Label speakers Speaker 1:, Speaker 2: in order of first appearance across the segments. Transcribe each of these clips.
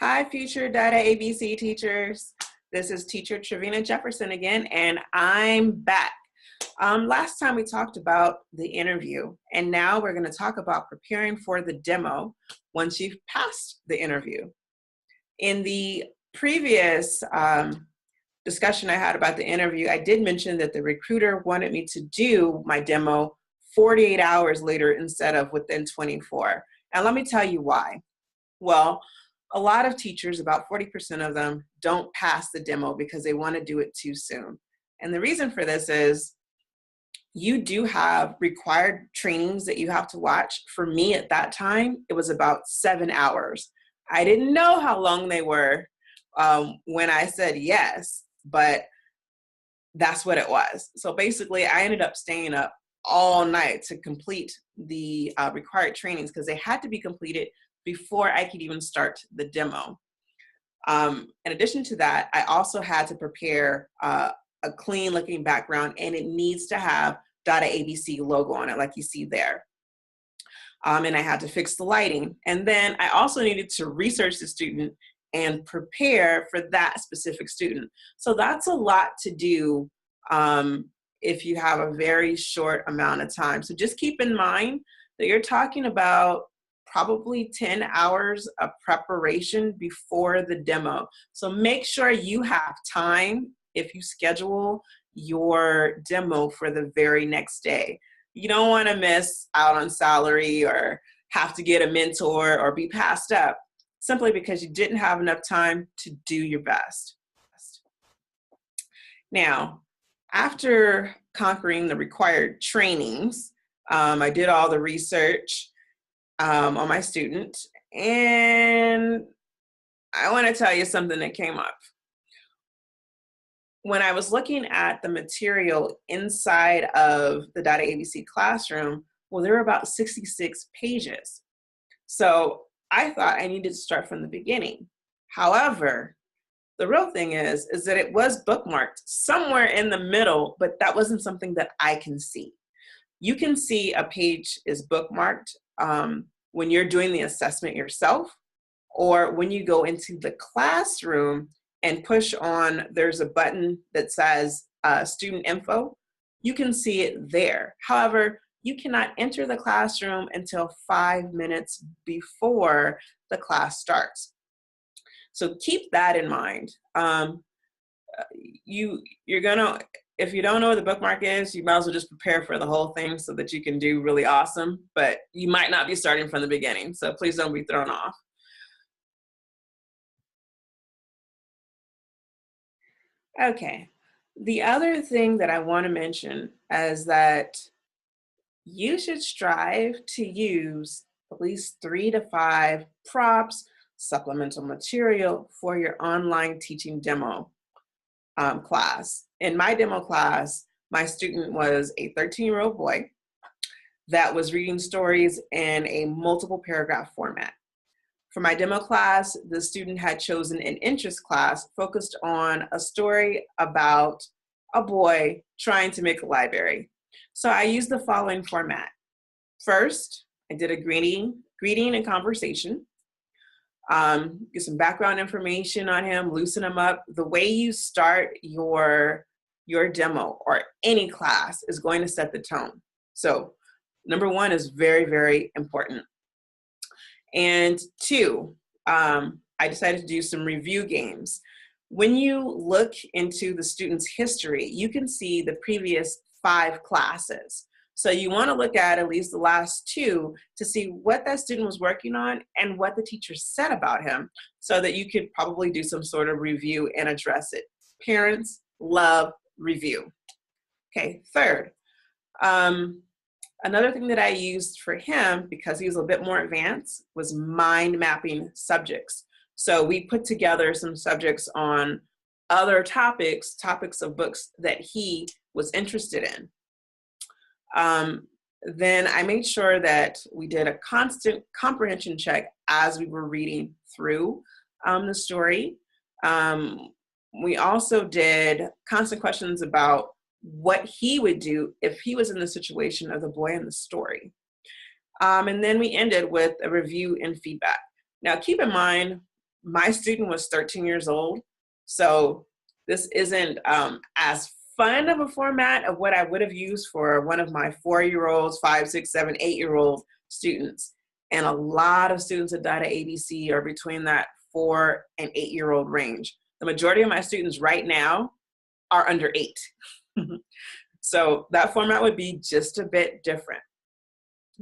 Speaker 1: Hi, future DaDaABC teachers. This is teacher Trevina Jefferson again, and I'm back. Last time we talked about the interview, and now we're going to talk about preparing for the demo once you've passed the interview. In the previous discussion I had about the interview, I did mention that the recruiter wanted me to do my demo 48 hours later instead of within 24. And let me tell you why. Well, a lot of teachers, about 40% of them, don't pass the demo because they want to do it too soon. And the reason for this is you do have required trainings that you have to watch. For me at that time, it was about 7 hours. I didn't know how long they were when I said yes, but that's what it was. So basically, I ended up staying up all night to complete the required trainings because they had to be completed before I could even start the demo. In addition to that, I also had to prepare a clean looking background, and it needs to have DaDaABC logo on it like you see there. And I had to fix the lighting. And then I also needed to research the student and prepare for that specific student. So that's a lot to do if you have a very short amount of time. So just keep in mind that you're talking about probably 10 hours of preparation before the demo. So make sure you have time if you schedule your demo for the very next day. You don't want to miss out on salary or have to get a mentor or be passed up simply because you didn't have enough time to do your best. Now, after conquering the required trainings, I did all the research on my student, and I want to tell you something that came up. When I was looking at the material inside of the DaDaABC classroom, well, there were about 66 pages. So I thought I needed to start from the beginning. However, the real thing is that it was bookmarked somewhere in the middle, but that wasn't something that I can see. You can see a page is bookmarked when you're doing the assessment yourself, or when you go into the classroom and push on, there's a button that says student info, you can see it there. However, you cannot enter the classroom until 5 minutes before the class starts. So keep that in mind. You're gonna, if you don't know what the bookmark is, you might as well just prepare for the whole thing so that you can do really awesome, but you might not be starting from the beginning, so please don't be thrown off. Okay, the other thing that I want to mention is that you should strive to use at least 3 to 5 props, supplemental material for your online teaching demo class. In my demo class, my student was a 13-year-old boy that was reading stories in a multiple paragraph format. For my demo class, the student had chosen an interest class focused on a story about a boy trying to make a library. So I used the following format. First, I did a greeting and conversation. Get some background information on him, loosen him up. The way you start your demo or any class is going to set the tone. So number 1 is very, very important. And 2, I decided to do some review games. When you look into the student's history, you can see the previous 5 classes. So you want to look at least the last 2 to see what that student was working on and what the teacher said about him so that you could probably do some sort of review and address it. Parents love review. Okay, third, another thing that I used for him, because he was a bit more advanced, was mind mapping subjects. So we put together some subjects on other topics of books that he was interested in. Then I made sure that we did a constant comprehension check as we were reading through the story. We also did constant questions about what he would do if he was in the situation of the boy in the story. And then we ended with a review and feedback. Now keep in mind, my student was 13 years old. So this isn't as fun of a format of what I would have used for one of my 4-year-olds, 5, 6, 7, 8-year-old students. And a lot of students at DaDaABC are between that 4 and 8-year-old range. The majority of my students right now are under 8. So that format would be just a bit different.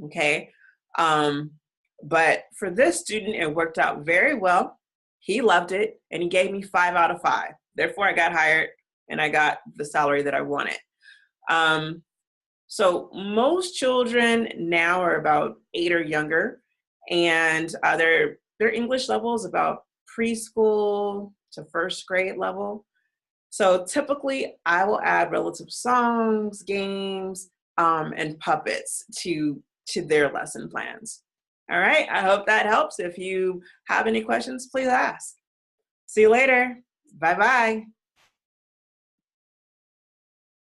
Speaker 1: Okay. But for this student, it worked out very well. He loved it, and he gave me 5 out of 5. Therefore, I got hired, and I got the salary that I wanted. So most children now are about 8 or younger, and their English level is about preschool to 1st grade level. So typically, I will add relative songs, games, and puppets to their lesson plans. All right, I hope that helps. If you have any questions, please ask. See you later. Bye-bye.